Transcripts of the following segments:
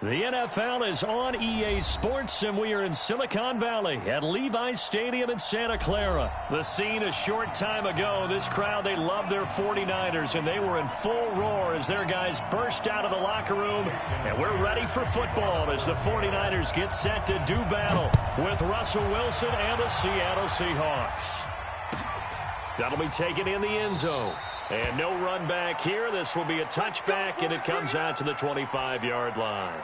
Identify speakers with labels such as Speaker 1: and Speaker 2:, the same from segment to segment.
Speaker 1: The NFL is on EA Sports, and we are in Silicon Valley at Levi's Stadium in Santa Clara. The scene a short time ago, this crowd, they love their 49ers, and they were in full roar as their guys burst out of the locker room. And we're ready for football as the 49ers get set to do battle with Russell Wilson and the Seattle Seahawks. That'll be taken in the end zone. And no run back here. This will be a touchback, and it comes out to the 25-yard line.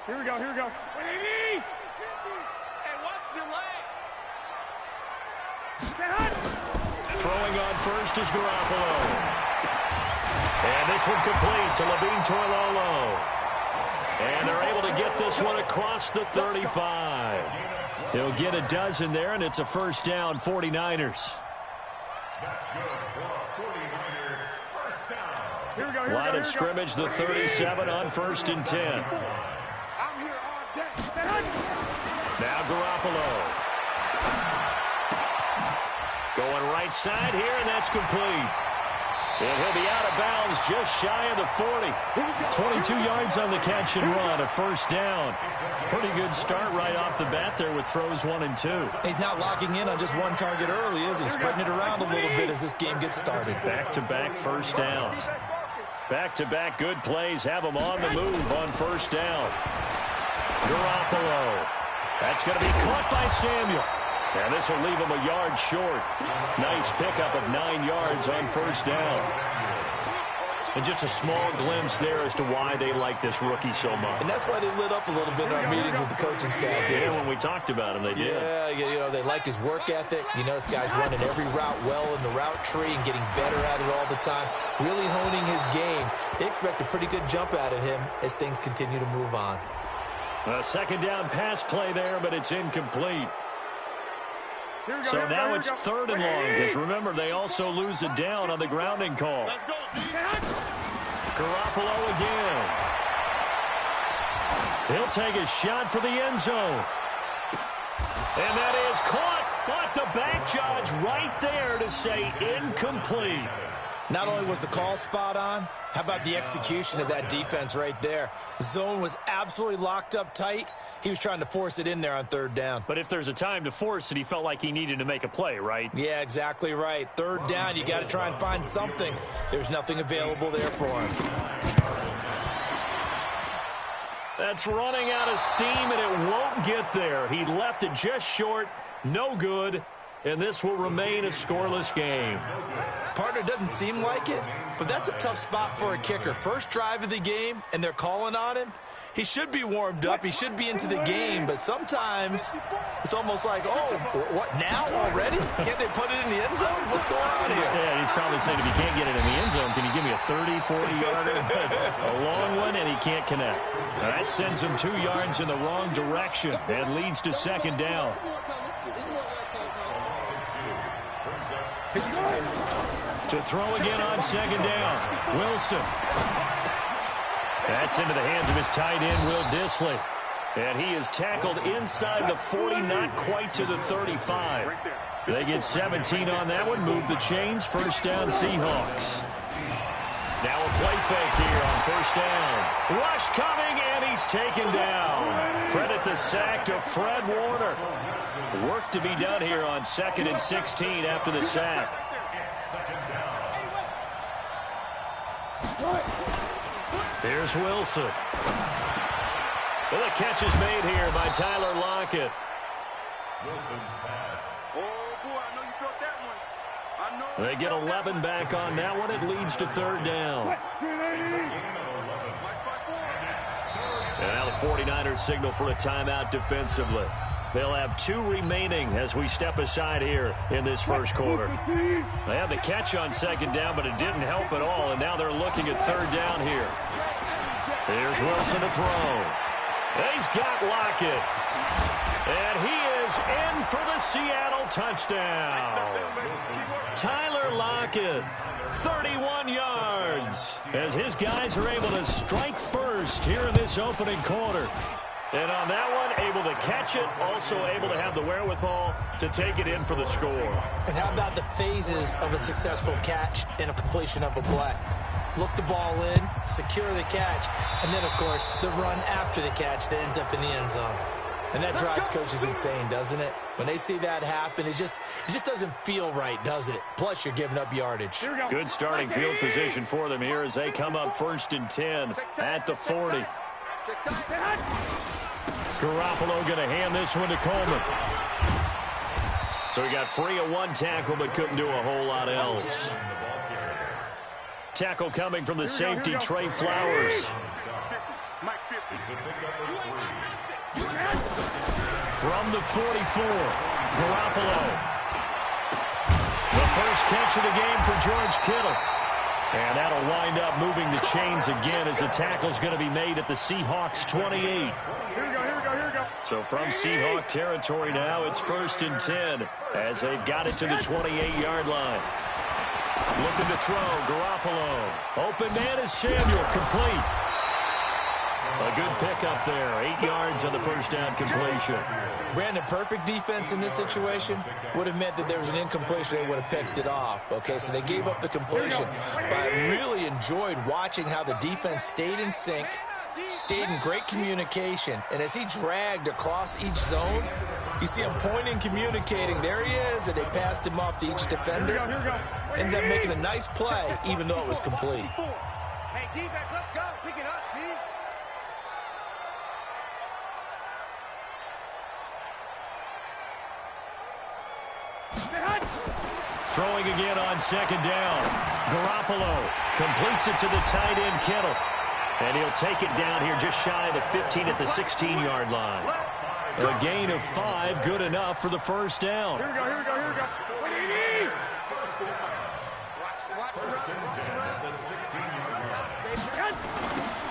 Speaker 2: Here we go, here we go. Hey, watch your leg.
Speaker 1: Throwing on first is Garoppolo. And this one complete to Levine Toilolo. And they're able to get this one across the 35. They'll get a dozen there, and it's a first down, 49ers. Line of scrimmage, the 37 on 1st and 10. Now Garoppolo. Going right side here, and that's complete. And he'll be out of bounds just shy of the 40. 22 yards on the catch and run, a first down. Pretty good start right off the bat there with throws 1 and 2.
Speaker 3: He's not locking in on just one target early, is he? Spreading it around a little bit as this game gets started.
Speaker 1: Back-to-back first downs. Back-to-back good plays have them on the move on first down. Garoppolo. That's going to be caught by Samuel. And this will leave him a yard short. Nice pickup of 9 yards on first down. And just a small glimpse there as to why they like this rookie so much.
Speaker 3: And that's why they lit up a little bit in our meetings with the coaching staff.
Speaker 1: Yeah, when we talked about him, they did.
Speaker 3: Yeah, you know, they like his work ethic. You know, this guy's running every route well in the route tree and getting better at it all the time. Really honing his game. They expect a pretty good jump out of him as things continue to move on.
Speaker 1: A second down pass play there, but it's incomplete. So now it's 3rd and long, because remember, they also lose it down on the grounding call. Garoppolo again. He'll take a shot for the end zone. And that is caught, but the back judge right there to say incomplete.
Speaker 3: Not only was the call spot on, how about the execution of that defense right there? The zone was absolutely locked up tight. He was trying to force it in there on 3rd down.
Speaker 1: But if there's a time to force it, he felt like he needed to make a play, right?
Speaker 3: Yeah, exactly right. 3rd down, you got to try and find something. There's nothing available there for him.
Speaker 1: That's running out of steam, and it won't get there. He left it just short, no good, and this will remain a scoreless game.
Speaker 3: Partner, doesn't seem like it, but that's a tough spot for a kicker. First drive of the game, and they're calling on him. He should be warmed up. He should be into the game, but sometimes it's almost like, oh, what, now already? Can't they put it in the end zone? What's going on here?
Speaker 1: Yeah, he's probably saying if you can't get it in the end zone, can you give me a 30, 40-yarder? A long one, and he can't connect. Now, that sends him 2 yards in the wrong direction and leads to 2nd down. To throw again on 2nd down. Wilson. That's into the hands of his tight end, Will Dissly. And he is tackled inside the 40, not quite to the 35. They get 17 on that one, move the chains, first down Seahawks. Now a play fake here on first down. Rush coming, and he's taken down. Credit the sack to Fred Warner. Work to be done here on 2nd and 16 after the sack. Here's Wilson. Well, the catch is made here by Tyler Lockett.
Speaker 4: Wilson's pass. Oh, boy, I know you felt that one.
Speaker 1: They get 11 back on that one. It leads to 3rd down. And now the 49ers signal for a timeout defensively. They'll have 2 remaining as we step aside here in this first quarter. They had the catch on 2nd down, but it didn't help at all, and now they're looking at 3rd down here. Here's Wilson to throw. He's got Lockett. And he is in for the Seattle touchdown. Tyler Lockett, 31 yards, as his guys are able to strike first here in this opening quarter. And on that one, able to catch it, also able to have the wherewithal to take it in for the score.
Speaker 3: And how about the phases of a successful catch and a completion of a play? Look the ball in, secure the catch, and then, of course, the run after the catch that ends up in the end zone. And that drives coaches insane, doesn't it? When they see that happen, it just doesn't feel right, does it? Plus, you're giving up yardage.
Speaker 1: Good starting field position for them here as they come up 1st and 10 at the 40. Garoppolo going to hand this one to Coleman. So he got free of one tackle but couldn't do a whole lot else. Tackle coming from the safety, Trey Flowers. From the 44, Garoppolo. The first catch of the game for George Kittle. And that'll wind up moving the chains again as the tackle's going to be made at the Seahawks 28.
Speaker 2: Here we go.
Speaker 1: So from Seahawk territory now, it's 1st and 10 as they've got it to the 28-yard line. Looking to throw, Garoppolo. Open man is Samuel, complete. A good pickup there, 8 yards on the first down completion.
Speaker 3: Brandon, perfect defense in this situation would have meant that there was an incompletion. They would have picked it off. Okay, so they gave up the completion. But I really enjoyed watching how the defense stayed in sync, stayed in great communication. And as he dragged across each zone, you see him pointing, communicating. There he is, and they passed him off to each defender. Ended up making a nice play, even though it was complete.
Speaker 2: Hey, defense, let's go. Pick it up, Steve.
Speaker 1: Throwing again on 2nd down. Garoppolo completes it to the tight end, Kittle. And he'll take it down here just shy of the 15 at the 16-yard line. A gain of 5, good enough for the first down.
Speaker 2: Here we go. What do you need?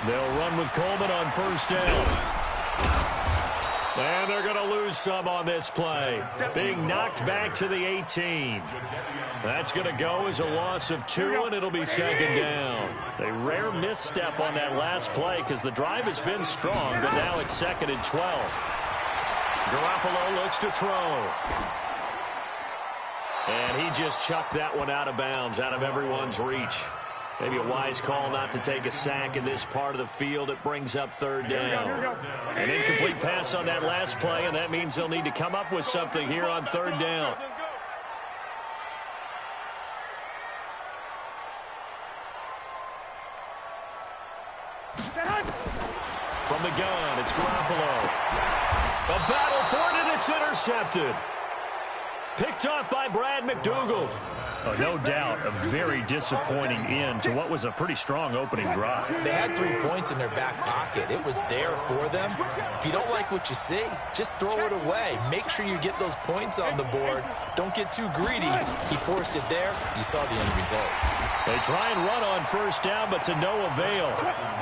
Speaker 1: They'll run with Coleman on 1st down. And they're going to lose some on this play. Being knocked back to the 18. That's going to go as a loss of 2, and it'll be 2nd down. A rare misstep on that last play because the drive has been strong, but now it's 2nd and 12. Garoppolo looks to throw. And he just chucked that one out of bounds, out of everyone's reach. Maybe a wise call not to take a sack in this part of the field. It brings up 3rd down. An incomplete pass on that last play, and that means they'll need to come up with something here on 3rd down. From the gun, it's Garoppolo. A battle for it, and it's intercepted. Picked off by Brad McDougald. Oh, no doubt a very disappointing end to what was a pretty strong opening drive.
Speaker 3: They had 3 points in their back pocket. It was there for them. If you don't like what you see, just throw it away. Make sure you get those points on the board. Don't get too greedy. He forced it there. You saw the end result.
Speaker 1: They try and run on 1st down, but to no avail.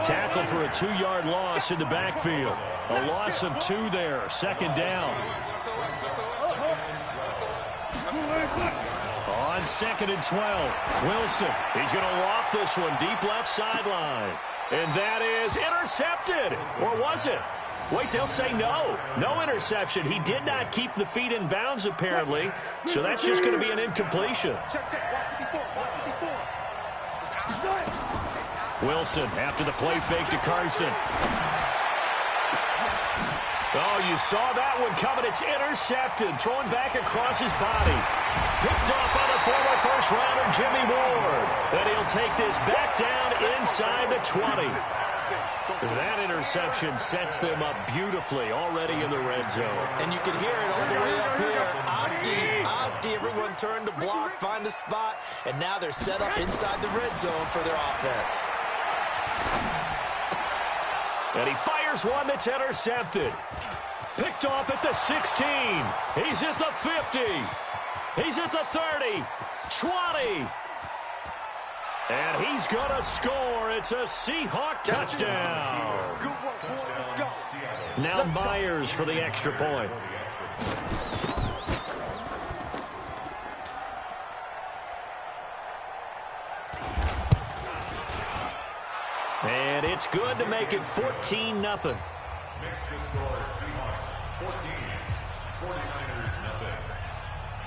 Speaker 1: Tackle for a 2-yard loss in the backfield. A loss of 2 there, 2nd down. On 2nd and 12, Wilson. He's going to loft this one deep left sideline. And that is intercepted. Or was it? Wait, they'll say no. No interception. He did not keep the feet in bounds, apparently. So that's just going to be an incompletion. Wilson after the play fake to Carson. Oh, you saw that one coming. It's intercepted. Thrown back across his body. Picked off by the former first-rounder Jimmy Ward. And he'll take this back down inside the 20. That interception sets them up beautifully already in the red zone.
Speaker 3: And you can hear it all the way up here. Oski, everyone turned to block, find a spot, and now they're set up inside the red zone for their offense.
Speaker 1: And he fires one that's intercepted. Picked off at the 16. He's at the 50. He's at the 30. 20. And he's going to score. It's a Seahawk touchdown. Now Myers for the extra point. And it's good to make it 14-0.
Speaker 4: Makes the score Seahawks 14, 49ers nothing.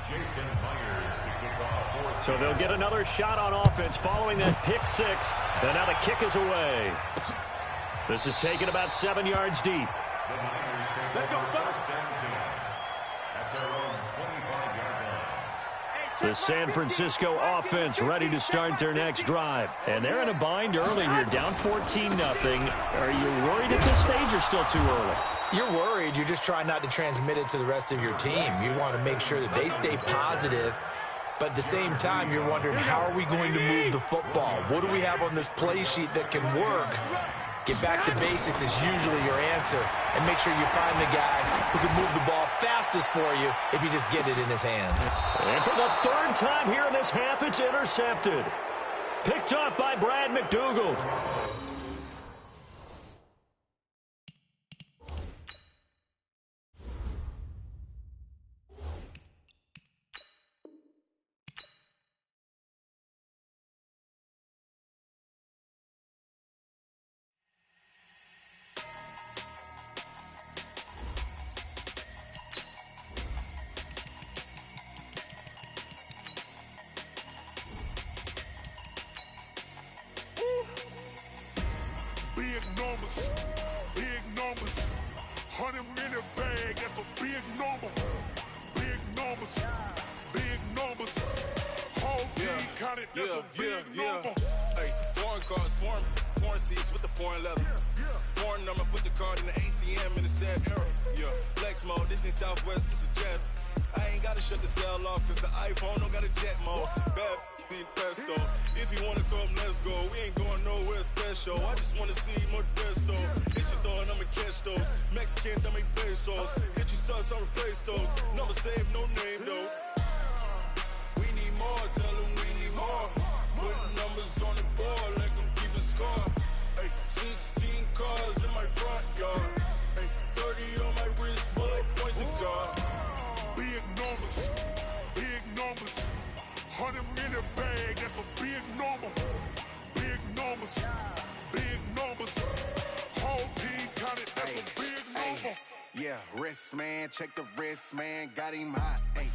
Speaker 4: Jason Myers to kick off.
Speaker 1: So they'll get another shot on offense following that pick six. And now the kick is away. This is taken about 7 yards deep.
Speaker 4: The Niners take
Speaker 2: Let's go,
Speaker 4: first and 10 at their own 25-yard line.
Speaker 1: The San Francisco offense ready to start their next drive. And they're in a bind early here, down 14-0. Are you worried at this stage or still too early?
Speaker 3: You're worried. You're just trying not to transmit it to the rest of your team. You want to make sure that they stay positive. But at the same time, you're wondering, how are we going to move the football? What do we have on this play sheet that can work? Get back to basics is usually your answer. And make sure you find the guy who can move the ball fastest for you if you just get it in his hands.
Speaker 1: And for the third time here in this half, it's intercepted. Picked up by Brad McDougald.
Speaker 5: Big numbers, 100-minute bag, that's a big number. Big numbers, whole team counted, that's a big number.
Speaker 6: Hey, foreign cars, foreign seats with the foreign leather. Foreign number, put the card in the ATM in the sad era. Yeah, flex mode, this ain't Southwest, this a jet. I ain't gotta shut the cell off, cause the iPhone don't got a jet mode. Bad pesto. If you wanna come, let's go. We ain't going nowhere special. I just wanna see Modesto. Hit your thought, I'ma catch those. Mexican, I make pesos. Hit your sus, I'll replace those. Number saved, no name though. We need more, tell them we need more. Putting numbers on the board, like them keep a score. Hey, 16 cars in my front yard. Hey, 30 on my wrist, but like points of God.
Speaker 5: Big numbers, 100-minute bag, that's a big number. Big numbers, whole team counted, that's a big number.
Speaker 6: Yeah, wrist man, check the wrist man, got him hot. Hey,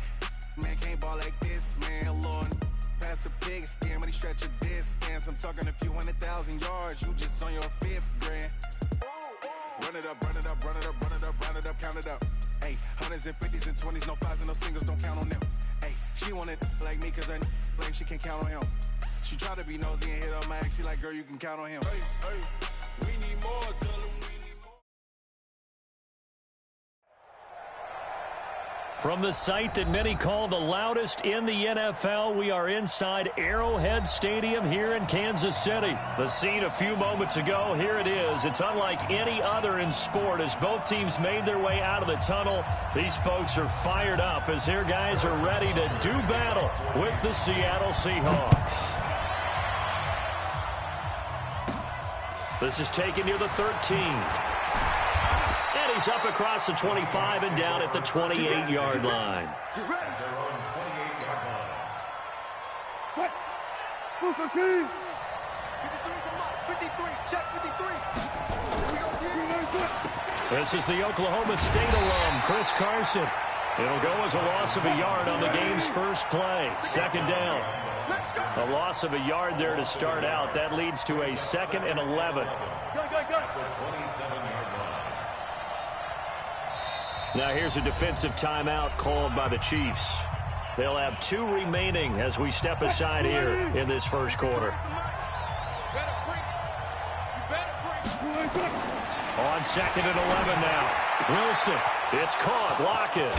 Speaker 6: man can't ball like this, man. Lord, past the pig skin, when he stretch a distance. I'm talking a few 100,000 yards, you just on your 5th grand. Run it up, count it up. Hey, hundreds and 50s and 20s, no 5s and no singles, don't count on them. Hey, she want it like me, cause her lame, she can't count on him. She try to be nosy and hit on my ex, she like, girl, you can count on him. Hey, we need more, tell them we need more.
Speaker 1: From the site that many call the loudest in the NFL, we are inside Arrowhead Stadium here in Kansas City. The scene a few moments ago, here it is. It's unlike any other in sport as both teams made their way out of the tunnel. These folks are fired up as their guys are ready to do battle with the Seattle Seahawks. This is taken near the 13. And he's up across the 25 and down at the 28-yard line.
Speaker 4: At their own 28-yard line.
Speaker 2: What? Move the team. 53, check 53.
Speaker 1: This is the Oklahoma State alum, Chris Carson. It'll go as a loss of a yard on the game's first play. Second down. A loss of a yard there to start out. That leads to a 2nd and 11.
Speaker 2: Go.
Speaker 4: The 27-yard line.
Speaker 1: Now here's a defensive timeout called by the Chiefs. They'll have 2 remaining as we step aside here in this first quarter. On 2nd and 11 now. Wilson, it's caught. Lockett.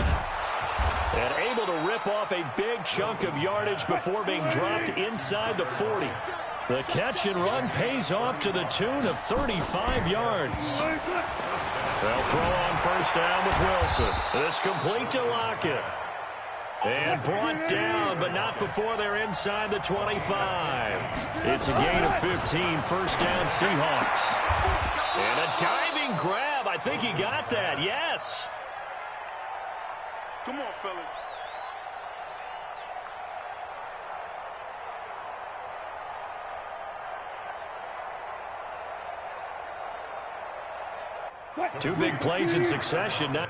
Speaker 1: And able to rip off a big chunk of yardage before being dropped inside the 40. The catch and run pays off to the tune of 35 yards. They'll throw on first down with Wilson. This complete to Lockett. And brought down, but not before they're inside the 25. It's a gain of 15, first down Seahawks. And a diving grab. I think he got that, yes.
Speaker 4: Come on, fellas.
Speaker 1: Two big plays in succession. Now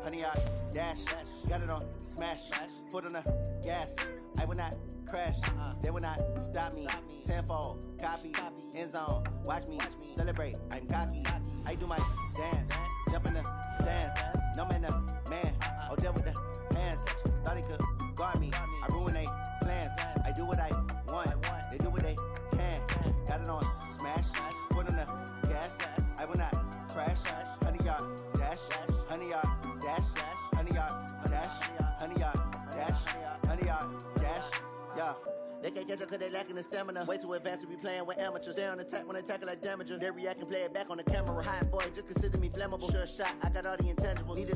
Speaker 7: Honey, I dash, got it on smash, foot on the gas. I will not crash, they will not stop me. Tenfold, copy, end zone, watch me celebrate. I'm cocky, I do my dance, jump in the stands. No man, man, oh there with the hands. Thought he could guard me, I ruin they plans. I do what I want, they do what they can. Got it on smash, foot on the gas. I will not crash, honey, y'all dash, honey, y'all dash, honey, y'all dash, honey, y'all dash, honey, y'all dash, yeah. They can't catch up cause they lacking the stamina. Way too advanced to be playing with amateurs. Stay on attack when they tackle like damager. They react and play it back on the camera. Hot boy, just consider me flammable. Sure shot, I got all the intangibles. Need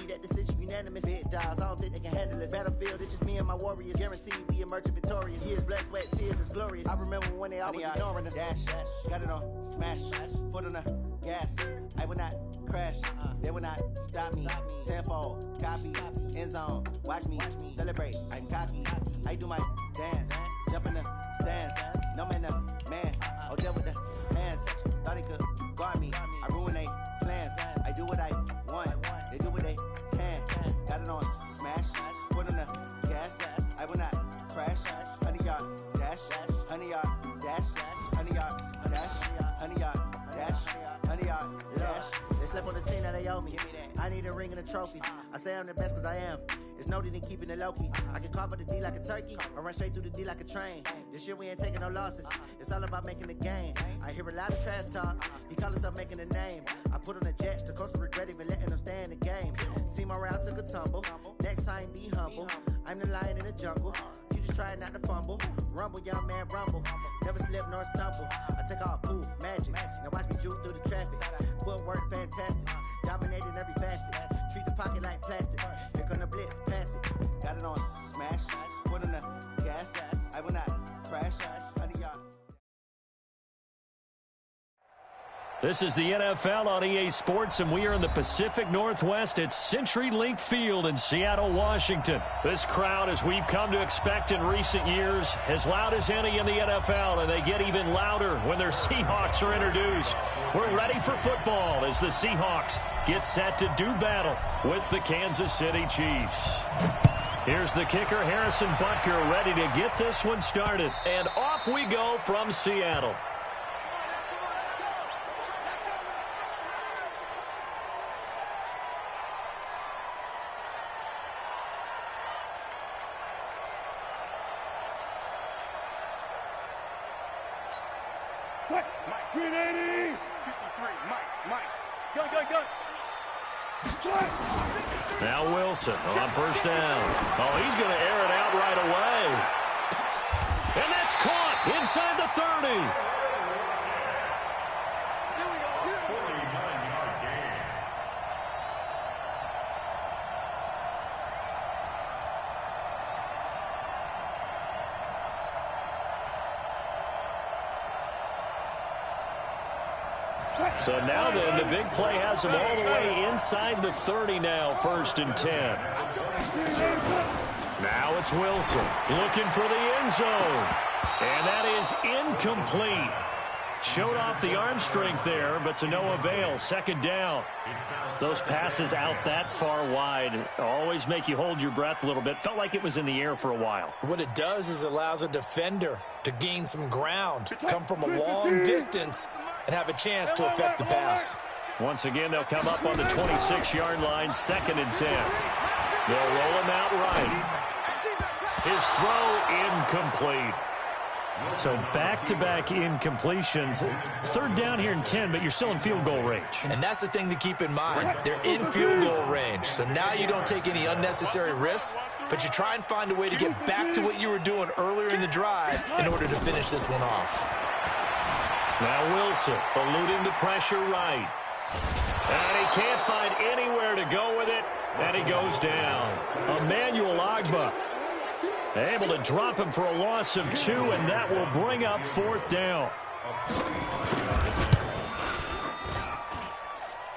Speaker 7: that decision unanimous. Big dogs, I don't think they can handle it. Battlefield, it's just me and my warriors. Guaranteed we emerging victorious. Years, blood, sweat, tears, is glorious. I remember when they always ignoring us. Dash, got it on smash, foot on the gas. I will not crash, they will not stop me. Tenfold, copy, end zone, watch me celebrate. I'm cocky, I do my dance, jump in the stands. No man, man, oh there with the hands. Thought he could guard me, I ruin they plans. I do what I want, they do what they can. Got it on smash, foot on the gas. I will not crash, honey, y'all dash, honey, y'all dash, honey, y'all dash, honey, y'all dash, honey, y'all dash. They slept on the team that they owe me. I need a ring and a trophy. I say I'm the best cause I am. It's noted in keeping it low-key. I can carve up the D like a turkey or run straight through the D like a train. This year we ain't taking no losses. It's all about making the game. I hear a lot of trash talk. He call himself making a name. I put on the Jets. The coach will regret even letting them stay in the game. Team morale took a tumble. Next time be humble. I'm the lion in the jungle. You just try not to fumble. Rumble, young man, rumble. Never slip nor stumble. I take off, poof, magic. Now watch me juke through the traffic. Footwork fantastic. Dominating every facet. Treat the pocket like plastic. Here come the blitz, pass it. Got it on smash, foot on the gas. I will not crash, honey, y'all.
Speaker 1: this is the NFL on EA Sports, and we are in the Pacific Northwest at CenturyLink Field in Seattle, Washington. This crowd, as we've come to expect in recent years, as loud as any in the NFL, and they get even louder when their Seahawks are introduced. We're ready for football as the Seahawks get set to do battle with the Kansas City Chiefs. Here's the kicker, Harrison Butker, ready to get this one started. And off we go from Seattle.
Speaker 2: Mike, 380. 53, Mike. Go.
Speaker 1: Now Wilson on first down. Oh, he's going to air it out right away. And that's caught inside the 30. So now then, the big play has him all the way inside the 30 now, 1st and 10. Now it's Wilson looking for the end zone. And that is incomplete. Showed off the arm strength there, but to no avail. 2nd down. Those passes out that far wide always make you hold your breath a little bit. Felt like it was in the air for a while.
Speaker 3: What it does is allows a defender to gain some ground, come from a long distance, and have a chance to affect the pass.
Speaker 1: Once again, they'll come up on the 26-yard line, 2nd and 10. They'll roll him out right. His throw incomplete. So back-to-back incompletions. 3rd down here and 10, but you're still in field goal range.
Speaker 3: And that's the thing to keep in mind. They're in field goal range. So now you don't take any unnecessary risks, but you try and find a way to get back to what you were doing earlier in the drive in order to finish this one off.
Speaker 1: Now Wilson eluding the pressure right. And he can't find anywhere to go with it, and he goes down. Emmanuel Ogbah Able to drop him for a loss of 2, and that will bring up 4th down.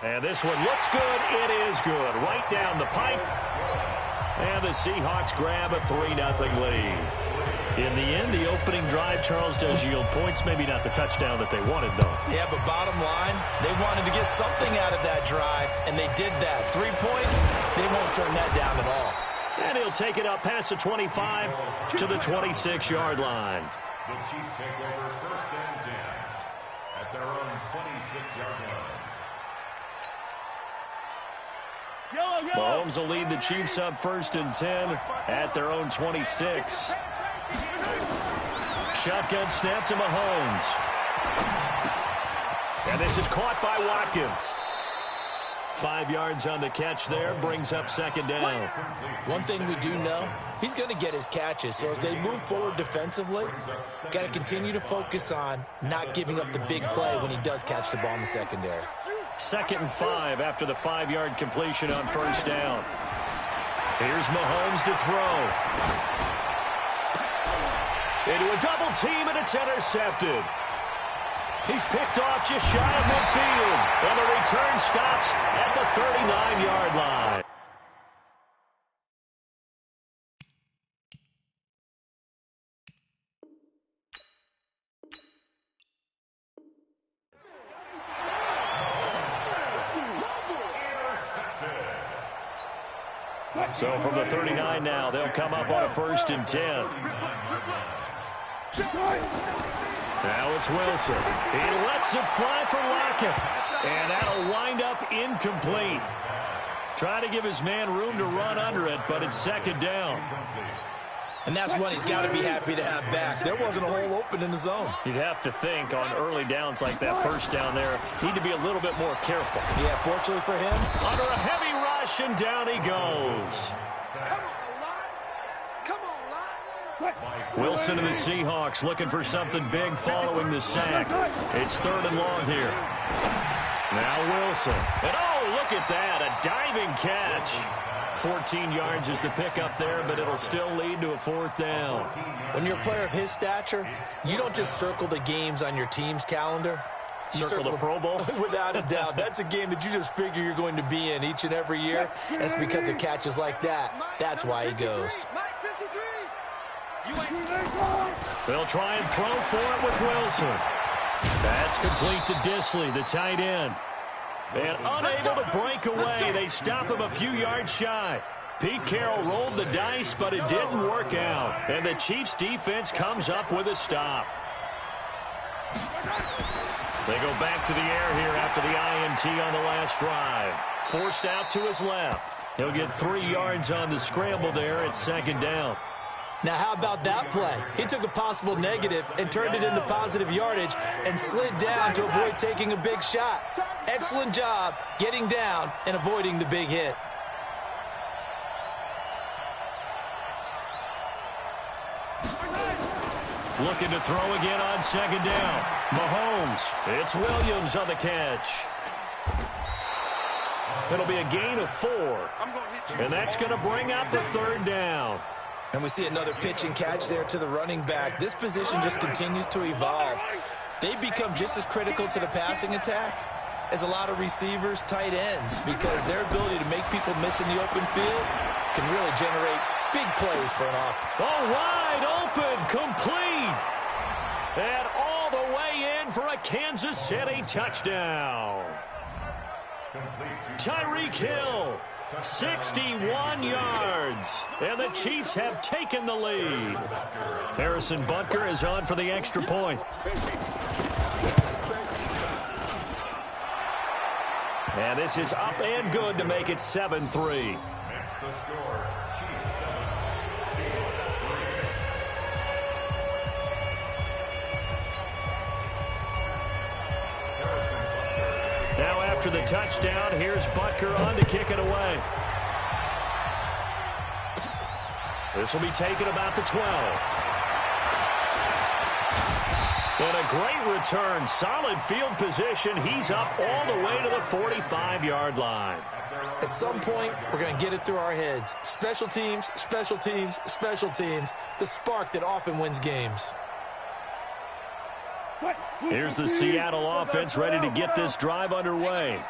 Speaker 1: And this one looks good. It is good. Right down the pipe. And the Seahawks grab a 3-0 lead. In the end, the opening drive, Charles, does yield points. Maybe not the touchdown that they wanted, though.
Speaker 3: Yeah, but bottom line, they wanted to get something out of that drive, and they did that. 3 points, they won't turn that down at all.
Speaker 1: And he'll take it up past the 25 to the 26-yard line.
Speaker 4: The Chiefs take over 1st and 10 at their own 26-yard line.
Speaker 1: Mahomes will lead the Chiefs up 1st and 10 at their own 26. Shotgun snap to Mahomes. And this is caught by Watkins. 5 yards on the catch there, brings up 2nd down.
Speaker 3: One thing we do know, he's going to get his catches. So as they move forward defensively, got to continue to focus on not giving up the big play when he does catch the ball in the secondary.
Speaker 1: 2nd and 5 after the 5-yard completion on 1st down. Here's Mahomes to throw. Into a double team, and it's intercepted. He's picked off just shy of midfield. And the return stops at the 39-yard line. So from the 39 now, they'll come up on a 1st and 10. Now it's Wilson. He lets it fly for Lockett. And that'll wind up incomplete. Trying to give his man room to run under it, but it's 2nd down.
Speaker 3: And that's one he's got to be happy to have back. There wasn't a hole open in the zone.
Speaker 1: You'd have to think on early downs like that 1st down there, need to be a little bit more careful.
Speaker 3: Yeah, fortunately for him.
Speaker 1: Under a heavy rush, and down he goes. Wilson and the Seahawks looking for something big following the sack. It's 3rd and long here. Now Wilson. And oh, look at that, a diving catch. 14 yards is the pickup there, but it'll still lead to a 4th down.
Speaker 3: When you're a player of his stature, you don't just circle the games on your team's calendar. You
Speaker 1: circle the Pro Bowl?
Speaker 3: Without a doubt. That's a game that you just figure you're going to be in each and every year. And it's because of catches like that. That's why he goes.
Speaker 1: They'll try and throw for it with Wilson. That's complete to Disley, the tight end. And unable to break away, they stop him a few yards shy. Pete Carroll rolled the dice, but it didn't work out. And the Chiefs' defense comes up with a stop. They go back to the air here after the INT on the last drive. Forced out to his left. He'll get 3 yards on the scramble there at 2nd down.
Speaker 3: Now, how about that play? He took a possible negative and turned it into positive yardage and slid down to avoid taking a big shot. Excellent job getting down and avoiding the big hit.
Speaker 1: Looking to throw again on 2nd down. Mahomes. It's Williams on the catch. It'll be a gain of 4. And that's going to bring up the 3rd down.
Speaker 3: And we see another pitch and catch there to the running back. This position just continues to evolve. They become just as critical to the passing attack as a lot of receivers, tight ends, because their ability to make people miss in the open field can really generate big plays for an offense.
Speaker 1: Oh, wide open, complete. And all the way in for a Kansas City touchdown. Tyreek Hill. 61 yards, and the Chiefs have taken the lead. Harrison Butker is on for the extra point. And this is up and good to make it 7-3.
Speaker 4: That's the score. Chiefs 7, Seahawks 3.
Speaker 1: Now after the touchdown, here's Butker on to kick it away. This will be taken about the 12. And a great return. Solid field position. He's up all the way to the 45-yard line.
Speaker 3: At some point, we're going to get it through our heads. Special teams, special teams, special teams. The spark that often wins games.
Speaker 1: Here's the Seattle offense ready to get this drive underway.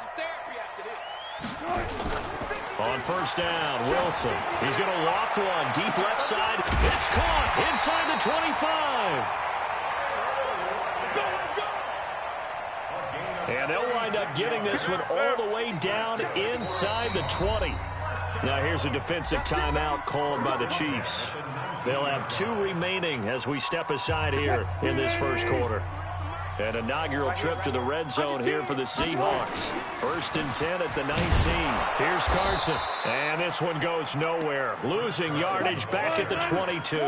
Speaker 1: On first down, Wilson. He's going to loft one. Deep left side. It's caught inside the 25. And they'll wind up getting this one all the way down inside the 20. Now here's a defensive timeout called by the Chiefs. They'll have 2 remaining as we step aside here in this first quarter. An inaugural trip to the red zone here for the Seahawks. 1st and 10 at the 19. Here's Carson. And this one goes nowhere. Losing yardage back at the 22.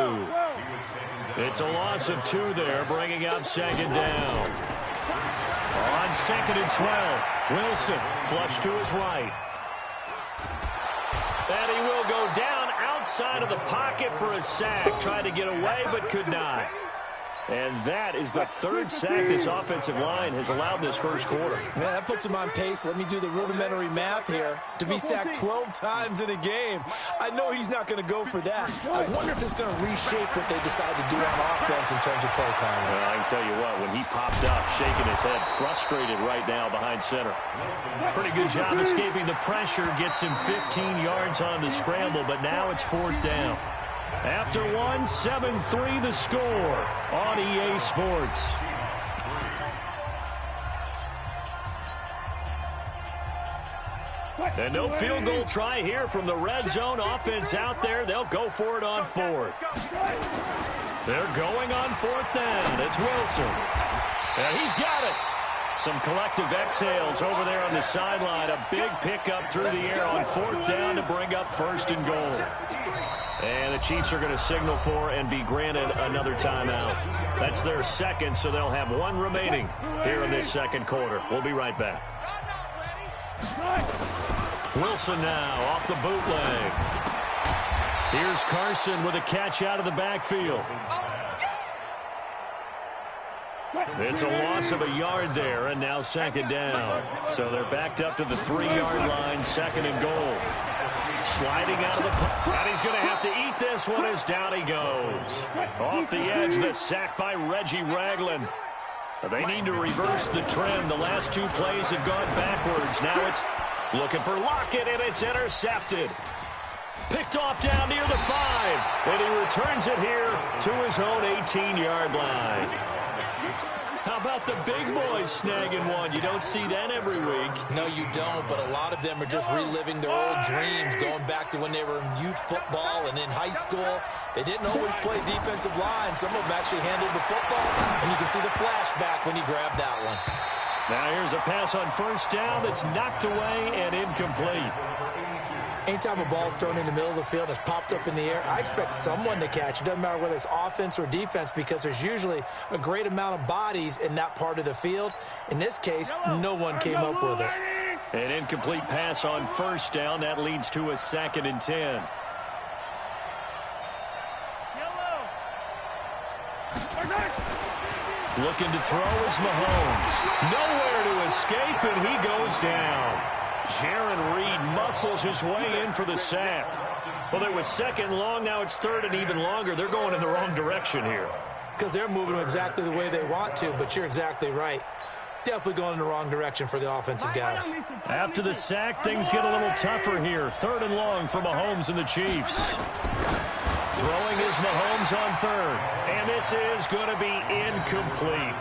Speaker 1: It's a loss of 2 there, bringing up 2nd down. On 2nd and 12, Wilson flush to his right. And he will go down outside of the pocket for a sack. Tried to get away, but could not. And that is the 3rd sack this offensive line has allowed this first quarter.
Speaker 3: Man, that puts him on pace. Let me do the rudimentary math here. To be sacked 12 times in a game. I know he's not going to go for that. I wonder if it's going to reshape what they decide to do on offense in terms of play calling.
Speaker 1: Well, I can tell you what, when he popped up, shaking his head, frustrated right now behind center. Pretty good job escaping the pressure. Gets him 15 yards on the scramble, but now it's 4th down. After 1, 7-3 the score on EA Sports. And no field goal try here from the red zone offense out there. They'll go for it on 4th. They're going on 4th down. It's Wilson. And he's got it. Some collective exhales over there on the sideline. A big pickup through the air on 4th down to bring up 1st and goal. And the Chiefs are going to signal for and be granted another timeout. That's their 2nd, so they'll have 1 remaining here in this 2nd quarter. We'll be right back. Wilson now off the bootleg. Here's Carson with a catch out of the backfield. It's a loss of a yard there, and now 2nd down. So they're backed up to the 3-yard line, 2nd and goal. Sliding out of the pocket, and he's going to have to eat this one as down he goes. Off the edge, the sack by Reggie Ragland. They need to reverse the trend. The last 2 plays have gone backwards. Now it's looking for Lockett, and it's intercepted. Picked off down near the 5, and he returns it here to his own 18-yard line. How about the big boys snagging one? You don't see that every week.
Speaker 3: No, you don't, but a lot of them are just reliving their old dreams, going back to when they were in youth football and in high school. They didn't always play defensive line. Some of them actually handled the football, and you can see the flashback when he grabbed that one.
Speaker 1: Now here's a pass on 1st down that's knocked away and incomplete.
Speaker 3: Anytime a ball's thrown in the middle of the field and it's popped up in the air, I expect someone to catch. It doesn't matter whether it's offense or defense because there's usually a great amount of bodies in that part of the field. In this case, no one came up with it.
Speaker 1: An incomplete pass on 1st down. That leads to a 2nd and 10. Looking to throw is Mahomes. Nowhere to escape, and he goes down. Jaron Reed muscles his way in for the sack. Well, it was 2nd long. Now it's 3rd and even longer. They're going in the wrong direction here.
Speaker 3: Because they're moving them exactly the way they want to, but you're exactly right. Definitely going in the wrong direction for the offensive guys.
Speaker 1: After the sack, things get a little tougher here. 3rd and long for Mahomes and the Chiefs. Throwing is Mahomes on 3rd. And this is going to be incomplete.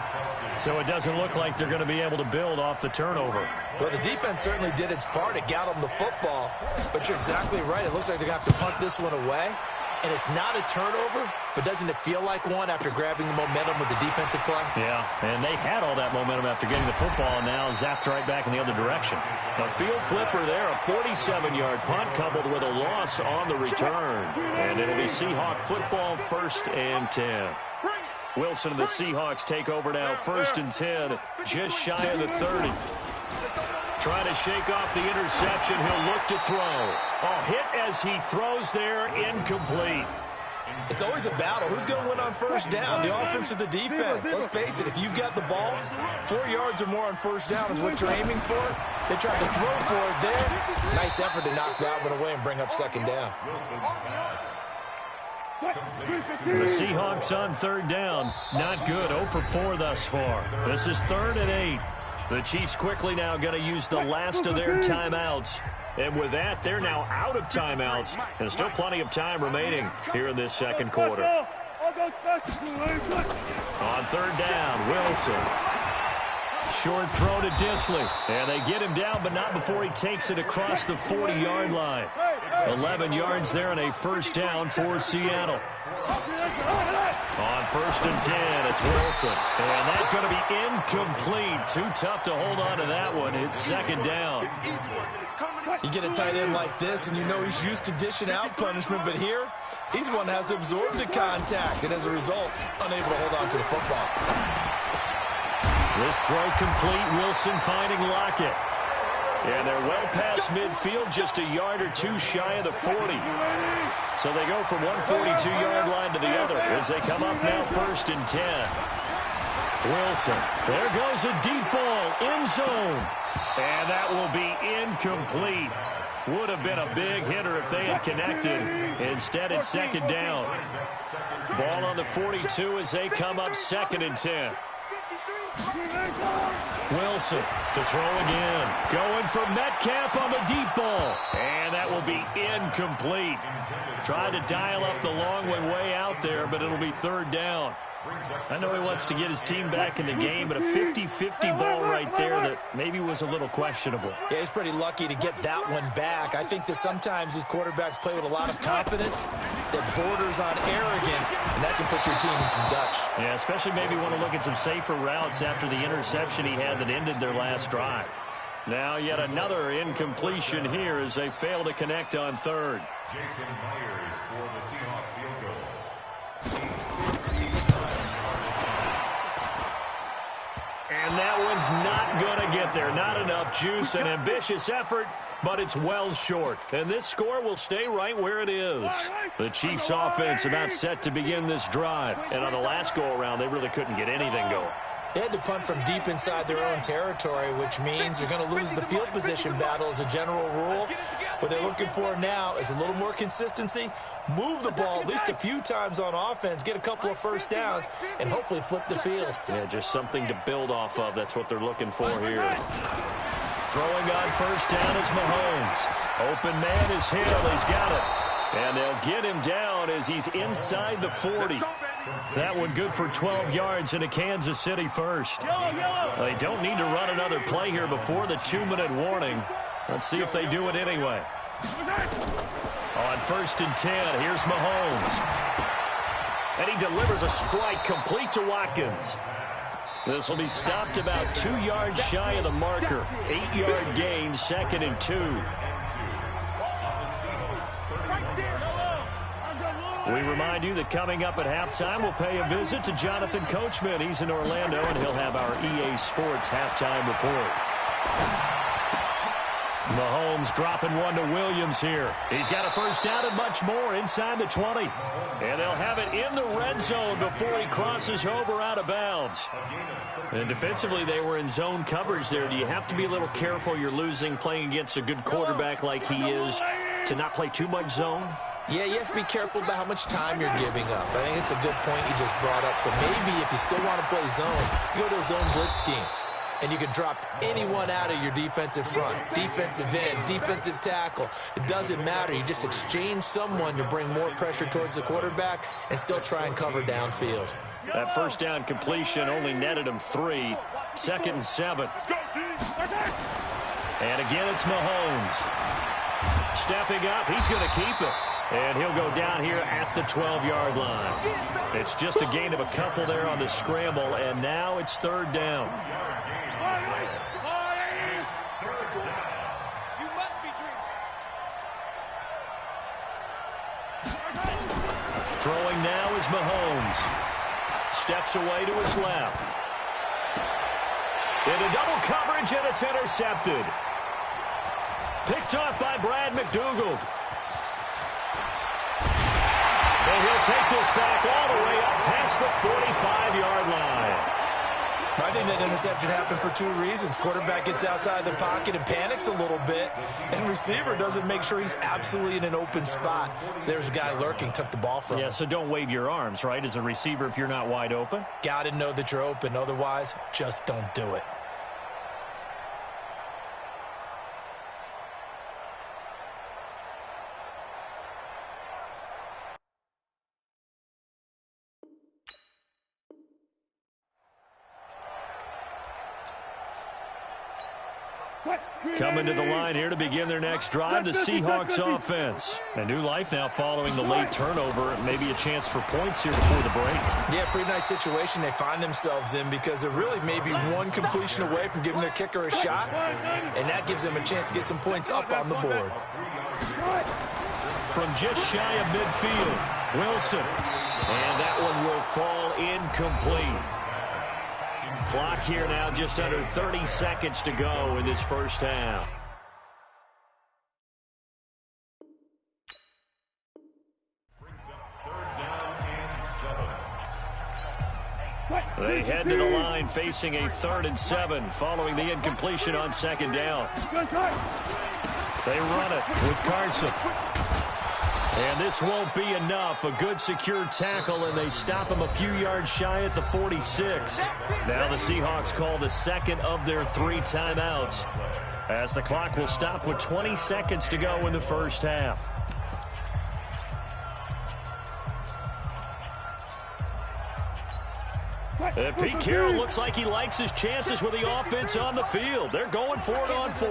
Speaker 1: So it doesn't look like they're going to be able to build off the turnover.
Speaker 3: Well, the defense certainly did its part. It got them the football. But you're exactly right. It looks like they're going to have to punt this one away. And it's not a turnover, but doesn't it feel like one after grabbing the momentum with the defensive play?
Speaker 1: Yeah, and they had all that momentum after getting the football, and now zapped right back in the other direction. A field flipper there, a 47-yard punt coupled with a loss on the return. And it'll be Seahawk football, 1st and 10. Wilson and the Seahawks take over now, 1st and 10, just shy of the 30. Trying to shake off the interception. He'll look to throw. A hit as he throws there, incomplete.
Speaker 3: It's always a battle. Who's going to win on first down, the offense or the defense? Let's face it, if you've got the ball, 4 yards or more on first down is what you're aiming for. They tried to throw for it there. Nice effort to knock that one away and bring up second down.
Speaker 1: The Seahawks on third down. Not good. 0 for 4 thus far. This is 3rd and 8. The Chiefs quickly now going to use the last of their timeouts. And with that, they're now out of timeouts. And still plenty of time remaining here in this second quarter. On third down, Wilson. Short throw to Dissly. And they get him down, but not before he takes it across the 40-yard line. 11 yards there and a first down for Seattle. On 1st and 10, it's Wilson. And that's going to be incomplete. Too tough to hold on to that one. It's second down.
Speaker 3: You get a tight end like this, and you know he's used to dishing out punishment, but here, he's one that has to absorb the contact, and as a result, unable to hold on to the football.
Speaker 1: This throw complete. Wilson finding Lockett. And they're well past midfield, just a yard or two shy of the 40. So they go from one 42-yard line to the other as they come up now 1st and 10. Wilson. There goes a deep ball. End zone. And that will be incomplete. Would have been a big hitter if they had connected. Instead, it's second down. Ball on the 42 as they come up 2nd and 10. Wilson to throw again. Going for Metcalf on the deep ball. And that will be incomplete. Tried to dial up the long one way out there, but it'll be 3rd down. I know he wants to get his team back in the game, but a 50-50 ball right there that maybe was a little questionable.
Speaker 3: Yeah, he's pretty lucky to get that one back. I think that sometimes these quarterbacks play with a lot of confidence that borders on arrogance, and that can put your team in some Dutch.
Speaker 1: Yeah, especially maybe want to look at some safer routes after the interception he had that ended their last drive. Now yet another incompletion here as they fail to connect on 3rd.
Speaker 4: Jason Myers for the Seahawks field goal.
Speaker 1: And that one's not going to get there. Not enough juice. An ambitious effort, but it's well short. And this score will stay right where it is. The Chiefs offense about set to begin this drive. And on the last go-around, they really couldn't get anything going.
Speaker 3: They had to punt from deep inside their own territory, which means they're going to lose the field position battle as a general rule. What they're looking for now is a little more consistency, move the ball at least a few times on offense, get a couple of first downs, and hopefully flip the field.
Speaker 1: Yeah, just something to build off of. That's what they're looking for here. Throwing on 1st down is Mahomes. Open man is Hill. He's got it. And they'll get him down as he's inside the 40. That one good for 12 yards into Kansas City first. They don't need to run another play here before the 2-minute warning. Let's see if they do it anyway. On 1st and 10, here's Mahomes. And he delivers a strike complete to Watkins. This will be stopped about 2 yards shy of the marker. 8-yard gain, 2nd and 2. We remind you that coming up at halftime, we'll pay a visit to Jonathan Coachman. He's in Orlando, and he'll have our EA Sports halftime report. Mahomes dropping one to Williams here. He's got a first down and much more inside the 20. And they'll have it in the red zone before he crosses over out of bounds. And defensively, they were in zone coverage there. Do you have to be a little careful? You're losing playing against a good quarterback like he is to not play too much zone?
Speaker 3: Yeah, you have to be careful about how much time you're giving up. I think it's a good point you just brought up. So maybe if you still want to play zone, you go to a zone blitz scheme. And you can drop anyone out of your defensive front, defensive end, defensive tackle. It doesn't matter. You just exchange someone to bring more pressure towards the quarterback and still try and cover downfield.
Speaker 1: That first down completion only netted him 3. 2nd and 7. And again, it's Mahomes. Stepping up, he's going to keep it. And he'll go down here at the 12-yard line. It's just a gain of a couple there on the scramble, and now it's 3rd down. Throwing now is Mahomes. Steps away to his left. Into double coverage, and it's intercepted. Picked off by Brad McDougald. And he'll take this back all the way up past the 45-yard line.
Speaker 3: I think that interception happened for two reasons. Quarterback gets outside the pocket and panics a little bit, and receiver doesn't make sure he's absolutely in an open spot. So there's a guy lurking, took the ball from him.
Speaker 1: Yeah, so don't wave your arms, right, as a receiver if you're not wide open.
Speaker 3: Got to know that you're open. Otherwise, just don't do it.
Speaker 1: Coming to the line here to begin their next drive, the Seahawks offense. A new life now following the late turnover. Maybe a chance for points here before the break.
Speaker 3: Yeah, pretty nice situation they find themselves in because they're really maybe one completion away from giving their kicker a shot, and that gives them a chance to get some points up on the board.
Speaker 1: From just shy of midfield, Wilson. And that one will fall incomplete. Clock here now just under 30 seconds to go in this first half. They head to the line facing a 3rd and 7 following the incompletion on 2nd down. They run it with Carson. And this won't be enough. A good secure tackle, and they stop him a few yards shy at the 46. Now the Seahawks call the second of their 3 timeouts, as the clock will stop with 20 seconds to go in the first half. And Pete Carroll looks like he likes his chances with the offense on the field. They're going for it on 4.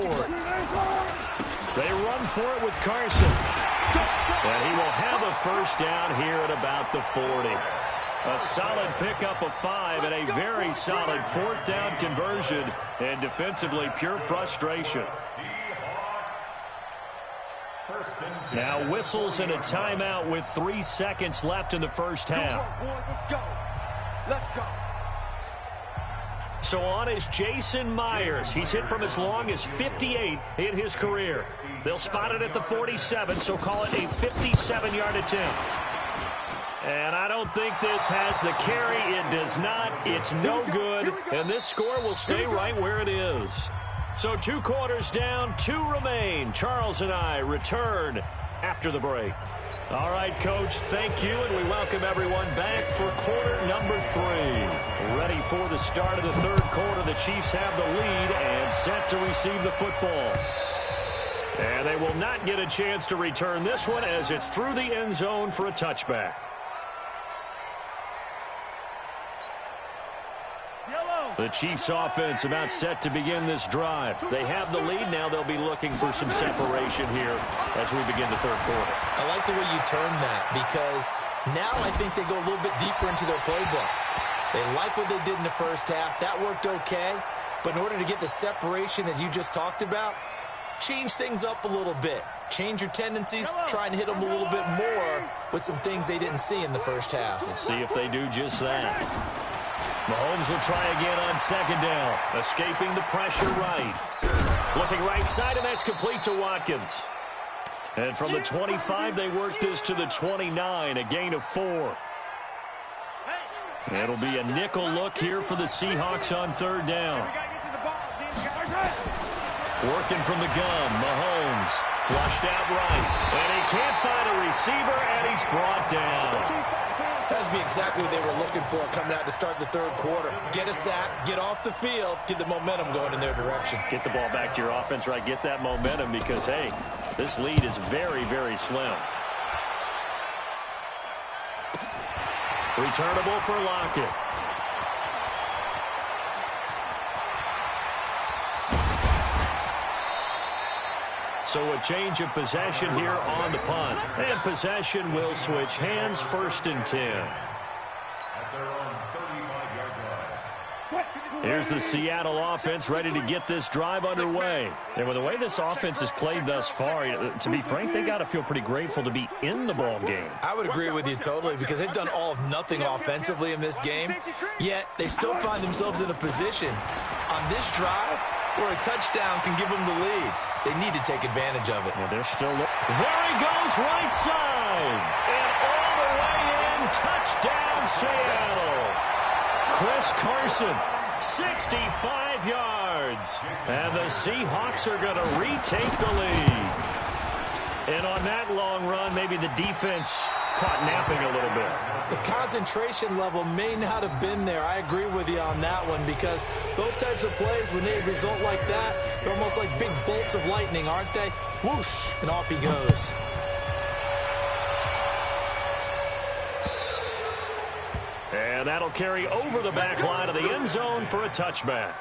Speaker 1: They run for it with Carson. And he will have a first down here at about the 40. A solid pickup of 5 and a very solid 4th down conversion. And defensively, pure frustration. Now whistles and a timeout with 3 seconds left in the first half.
Speaker 2: Let's go.
Speaker 1: So on is Jason Myers. He's hit from as long as 58 in his career. They'll spot it at the 47, so call it a 57-yard attempt. And I don't think this has the carry. It does not. It's no good. And this score will stay right where it is. So 2 quarters down, 2 remain. Charles and I return after the break. All right, Coach, thank you, and we welcome everyone back for quarter number 3. Ready for the start of the 3rd quarter. The Chiefs have the lead and set to receive the football. And they will not get a chance to return this one as it's through the end zone for a touchback. The Chiefs offense about set to begin this drive. They have the lead. Now they'll be looking for some separation here as we begin the 3rd quarter.
Speaker 3: I like the way you term that because now I think they go a little bit deeper into their playbook. They like what they did in the first half. That worked okay. But in order to get the separation that you just talked about, change things up a little bit. Change your tendencies, try and hit them a little bit more with some things they didn't see in the first half.
Speaker 1: We'll see if they do just that. Mahomes will try again on 2nd down. Escaping the pressure right. Looking right side, and that's complete to Watkins. And from the 25, they work this to the 29, a gain of 4. It'll be a nickel look here for the Seahawks on 3rd down. Working from the gun, Mahomes flushed out right. And he can't find a receiver, and he's brought down.
Speaker 3: That would be exactly what they were looking for coming out to start the 3rd quarter. Get a sack, get off the field, get the momentum going in their direction. Get
Speaker 1: the ball back to your offense, right? Get that momentum because, hey, this lead is very, very slim. Returnable for Lockett. So a change of possession here on the punt. And possession will switch hands, 1st and 10. Here's the Seattle offense ready to get this drive underway. And with the way this offense has played thus far, to be frank, they got to feel pretty grateful to be in the ball game.
Speaker 3: I would agree with you totally because they've done all of nothing offensively in this game, yet they still find themselves in a position on this drive where a touchdown can give them the lead. They need to take advantage of it.
Speaker 1: Well, they're still there he goes, right side. And all the way in. Touchdown, Seattle. Chris Carson, 65 yards. And the Seahawks are going to retake the lead. And on that long run, maybe the defense caught napping a little bit.
Speaker 3: The concentration level may not have been there. I agree with you on that one, because those types of plays, when they result like that, they're almost like big bolts of lightning, aren't they? Whoosh, and off he goes.
Speaker 1: And that'll carry over the back line of the end zone for a touchback.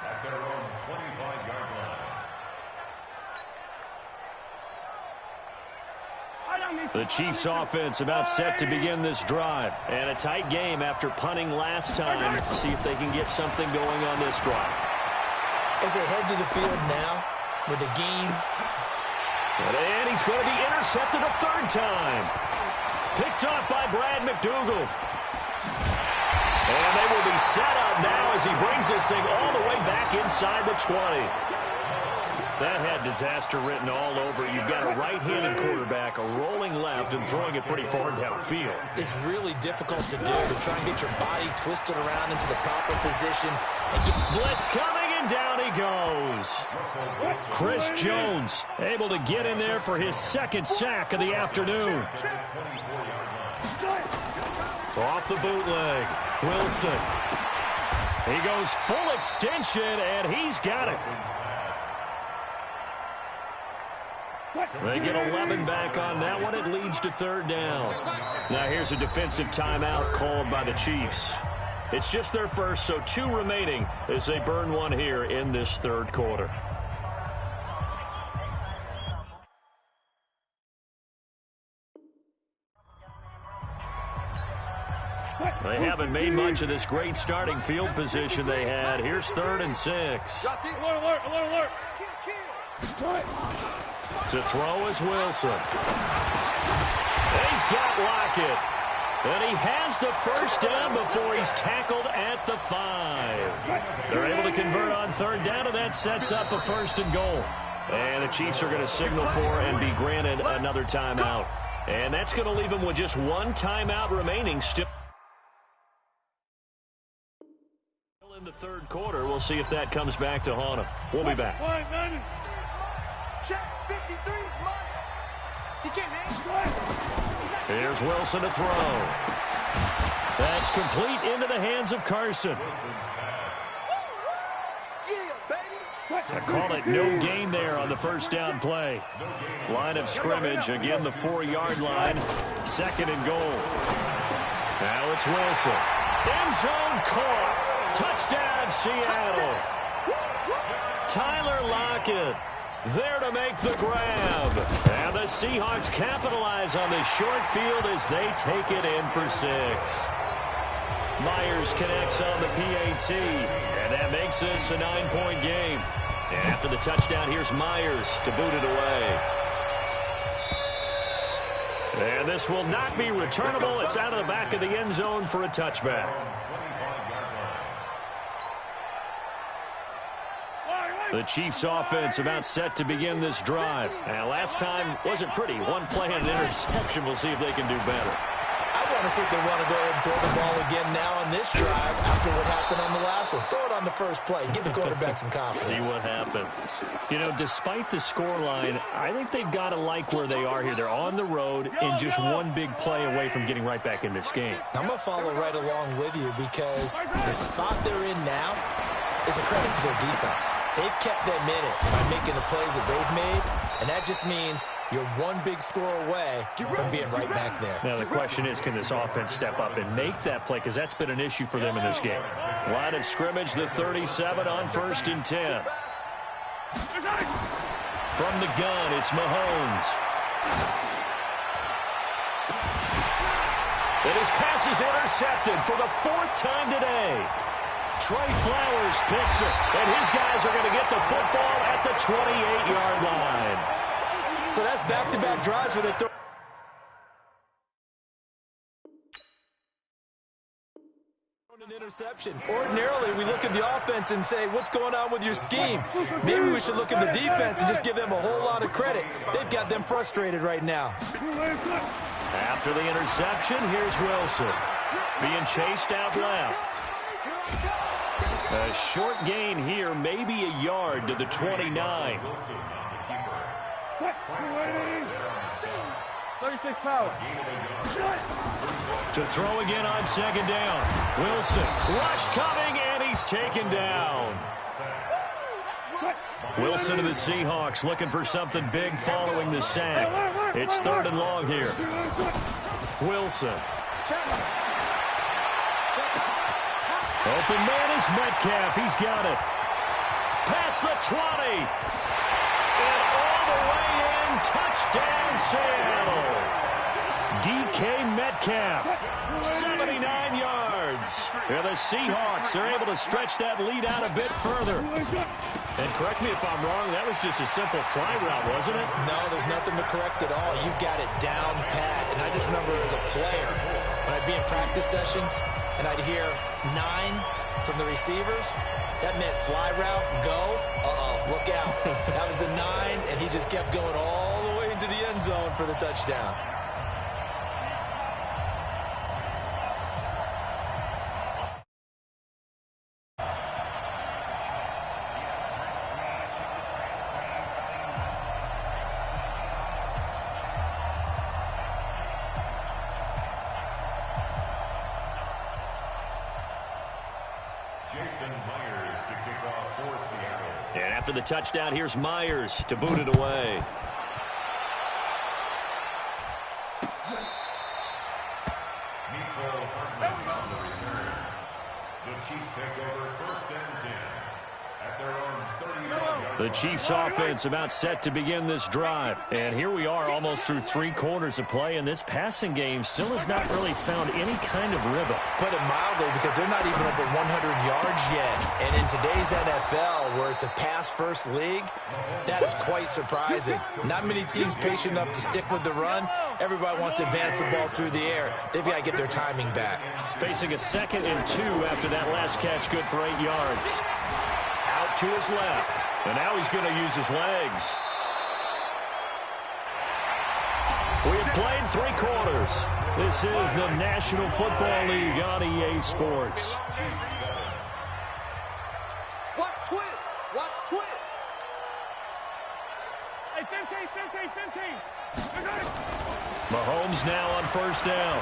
Speaker 1: The Chiefs offense about set to begin this drive. And a tight game after punting last time. See if they can get something going on this drive.
Speaker 3: As they head to the field now with a game.
Speaker 1: And he's going to be intercepted a third time. Picked off by Brad McDougald. And they will be set up now as he brings this thing all the way back inside the 20. That had disaster written all over. You've got a right-handed quarterback, a rolling left, and throwing it pretty far downfield.
Speaker 3: It's really difficult to do, to try and get your body twisted around into the proper position. And get
Speaker 1: blitz coming, and down he goes. Chris Jones able to get in there for his second sack of the afternoon. Off the bootleg, Wilson. He goes full extension, and he's got it. They get 11 back on that one. It leads to third down. Now here's a defensive timeout called by the Chiefs. It's just their first, so 2 remaining as they burn one here in this third quarter. They haven't made much of this great starting field position they had. Here's 3rd and 6.
Speaker 2: Alert.
Speaker 1: To throw is Wilson. He's got Lockett. And he has the first down before he's tackled at the 5. They're able to convert on third down, and that sets up a 1st and goal. And the Chiefs are going to signal for and be granted another timeout. And that's going to leave them with just 1 timeout remaining. Still in the third quarter. We'll see if that comes back to haunt them. We'll be back.
Speaker 2: Check 53, you can't hang.
Speaker 1: Here's Wilson to throw. That's complete into the hands of Carson. I call it no gain there on the first down play. Line of scrimmage, again the 4-yard line. 2nd and goal. Now it's Wilson. End zone caught. Touchdown, Seattle. Tyler Lockett there to make the grab. And the Seahawks capitalize on this short field as they take it in for 6. Myers connects on the PAT, and that makes this a 9-point game. And after the touchdown, here's Myers to boot it away. And this will not be returnable. It's out of the back of the end zone for a touchback. The Chiefs offense about set to begin this drive. And last time wasn't pretty. 1 play and an interception. We'll see if they can do better.
Speaker 3: I want to see if they want to go ahead and throw the ball again now on this drive after what happened on the last one. Throw it on the first play. Give the quarterback some confidence.
Speaker 1: See what happens. You know, despite the scoreline, I think they've got to like where they are here. They're on the road and just 1 big play away from getting right back in this game.
Speaker 3: I'm going to follow right along with you because the spot they're in now is a credit to their defense. They've kept them in it by making the plays that they've made, and that just means you're 1 big score away from being right back there.
Speaker 1: Now, the question is, can this offense step up and make that play? Because that's been an issue for them in this game. Line of scrimmage, the 37 on 1st and 10. From the gun, it's Mahomes. And his pass is intercepted for the 4th time today. Trey Flowers picks it, and his guys are going to get the football at the 28-yard line.
Speaker 3: So that's back-to-back drives for the third. An interception. Ordinarily, we look at the offense and say, what's going on with your scheme? Maybe we should look at the defense and just give them a whole lot of credit. They've got them frustrated right now.
Speaker 1: After the interception, here's Wilson. Being chased out left. A short gain here, maybe a yard to the 29.
Speaker 2: 36 power.
Speaker 1: To throw again on second down. Wilson, rush coming, and he's taken down. Wilson to the Seahawks looking for something big following the sack. It's 3rd and long here. Wilson. Open man is Metcalf. He's got it. Past the 20. And all the way in. Touchdown, Seattle. DK Metcalf. 79 yards. And the Seahawks are able to stretch that lead out a bit further. And correct me if I'm wrong, that was just a simple fly route, wasn't it?
Speaker 3: No, there's nothing to correct at all. You've got it down pat. And I just remember as a player, when I'd be in practice sessions, and I'd hear 9 from the receivers, that meant fly route, go, look out. That was the 9, and he just kept going all the way into the end zone for the touchdown.
Speaker 4: Jason Myers to kick off for Seattle.
Speaker 1: And after the touchdown, here's Myers to boot it away.
Speaker 4: Nico Hartman on the return. The Chiefs take over 1st and 10 at their own 30-yard line.
Speaker 1: The Chiefs offense about set to begin this drive. And here we are almost through 3 quarters of play, and this passing game still has not really found any kind of rhythm.
Speaker 3: Put it mildly, because they're not even over 100 yards yet. And in today's NFL, where it's a pass-first league, that is quite surprising. Not many teams patient enough to stick with the run. Everybody wants to advance the ball through the air. They've got to get their timing back.
Speaker 1: Facing a 2nd and 2 after that last catch, good for 8 yards. Out to his left. And now he's going to use his legs. We have played 3 quarters. This is the National Football League on EA Sports.
Speaker 2: Watch twins. Watch twins. Hey, 15.
Speaker 1: Mahomes now on 1st down.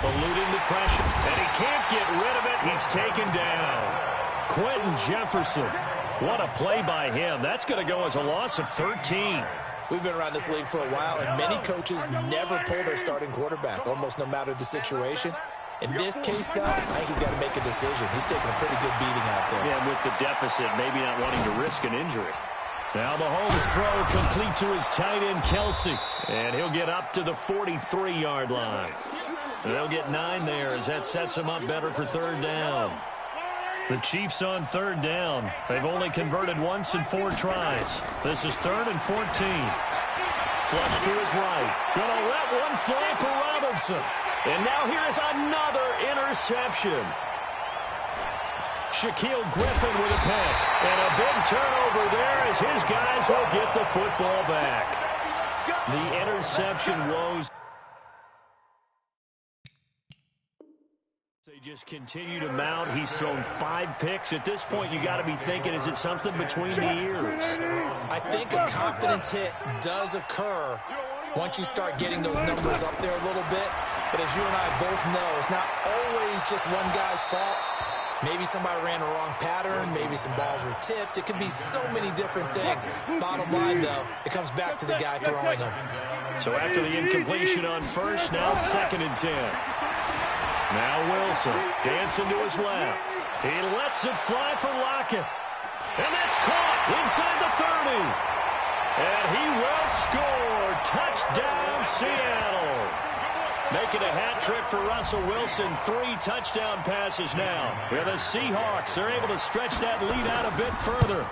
Speaker 1: Eluding the pressure. And he can't get rid of it. He's taken down. Quentin Jefferson. What a play by him. That's going to go as a loss of 13.
Speaker 3: We've been around this league for a while, and many coaches never pull their starting quarterback, almost no matter the situation. In this case, though, I think he's got to make a decision. He's taking a pretty good beating out there.
Speaker 1: Yeah, and with the deficit, maybe not wanting to risk an injury. Now Mahomes' throw complete to his tight end, Kelsey. And he'll get up to the 43-yard line. They'll get 9 there as that sets him up better for 3rd down. The Chiefs on 3rd down. They've only converted once in 4 tries. This is 3rd and 14. Flush to his right. Gonna let one fly for Robinson. And now here is another interception. Shaquille Griffin with a pick. And a big turnover there as his guys will get the football back. The interception woes. They just continue to mount. He's thrown 5 picks. At this point, you got to be thinking, is it something between the ears?
Speaker 3: I think a confidence hit does occur once you start getting those numbers up there a little bit. But as you and I both know, it's not always just one guy's fault. Maybe somebody ran a wrong pattern. Maybe some balls were tipped. It could be so many different things. Bottom line, though, it comes back to the guy throwing them.
Speaker 1: So after the incompletion on 1st, now 2nd and 10. Now Wilson dancing to his left. He lets it fly for Lockett. And that's caught inside the 30. And he will score. Touchdown, Seattle. Making a hat trick for Russell Wilson. 3 touchdown passes now. And the Seahawks are able to stretch that lead out a bit further.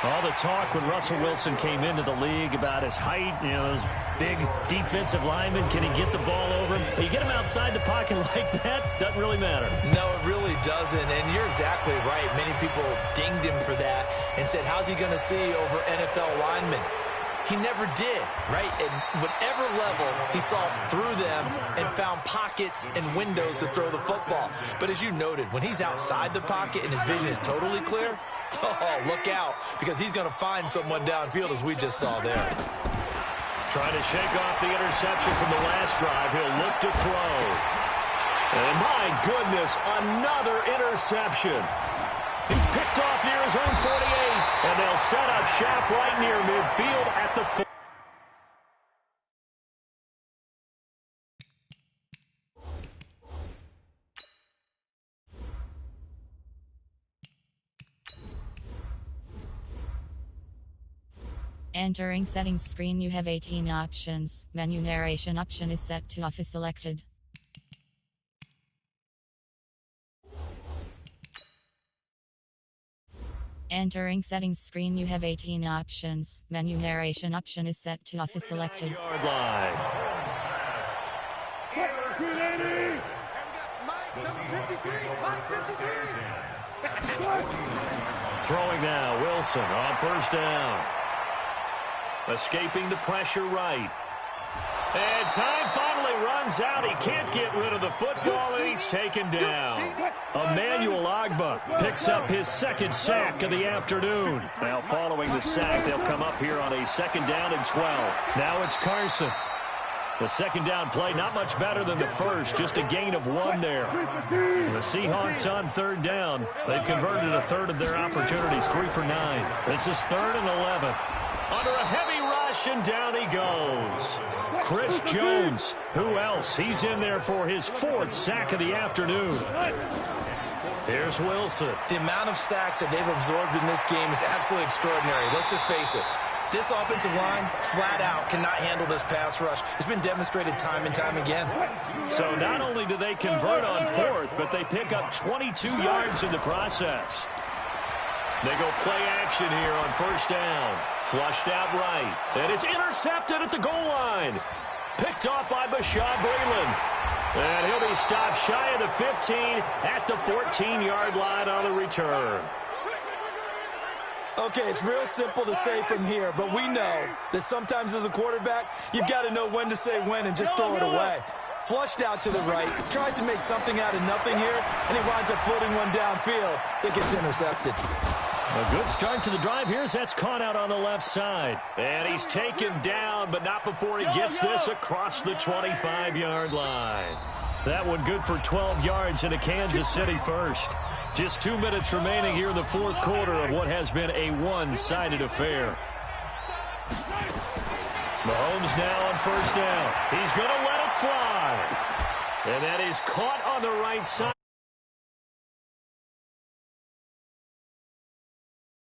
Speaker 1: All the talk when Russell Wilson came into the league about his height, you know, his big defensive lineman, can he get the ball over him? You get him outside the pocket like that, doesn't really matter.
Speaker 3: No, it really doesn't, and you're exactly right. Many people dinged him for that and said, how's he going to see over NFL linemen? he never did, right? At whatever level, he saw through them and found pockets and windows to throw the football. But as you noted, when he's outside the pocket and his vision is totally clear, oh, look out, because he's going to find someone downfield, as we just saw there.
Speaker 1: Trying to shake off the interception from the last drive. He'll look to throw. And my goodness, another interception. He's picked off near his own 48, and they'll set up shop right near midfield at the 4.
Speaker 8: Entering settings screen, you have 18 options. Menu narration option is set to off is selected. Entering settings screen, you have 18 options. Menu narration option is set to off is selected.
Speaker 1: Yard line. Throwing now, Wilson on first down. Escaping the pressure right. And time finally runs out. He can't get rid of the football, and he's taken down. Emmanuel Ogbah picks up his second sack of the afternoon. Now following the sack, they'll come up here on a 2nd down and 12. Now it's Carson. The 2nd down play, not much better than the first, just a gain of 1 there. The Seahawks on 3rd down. They've converted a third of their opportunities, 3 for 9. This is 3rd and 11. Under a heavy rush, and down he goes. Chris Jones. Who else? He's in there for his 4th sack of the afternoon. Here's Wilson.
Speaker 3: The amount of sacks that they've absorbed in this game is absolutely extraordinary. Let's just face it. This offensive line, flat out, cannot handle this pass rush. It's been demonstrated time and time again.
Speaker 1: So not only do they convert on 4th, but they pick up 22 yards in the process. They go play action here on 1st down. Flushed out right. And it's intercepted at the goal line. Picked off by Bashaud Breeland. And he'll be stopped shy of the 15 at the 14-yard line on the return.
Speaker 3: Okay, it's real simple to say from here, but we know that sometimes as a quarterback, you've got to know when to say when and just throw it away. Flushed out to the right, tries to make something out of nothing here, and he winds up floating one downfield that gets intercepted.
Speaker 1: A good start to the drive here as that's caught out on the left side. And he's taken down, but not before he gets this across the 25-yard line. That one good for 12 yards into Kansas City first. Just 2 minutes remaining here in the 4th quarter of what has been a one-sided affair. Mahomes now on 1st down. He's going to let it fly. And that is caught on the right side.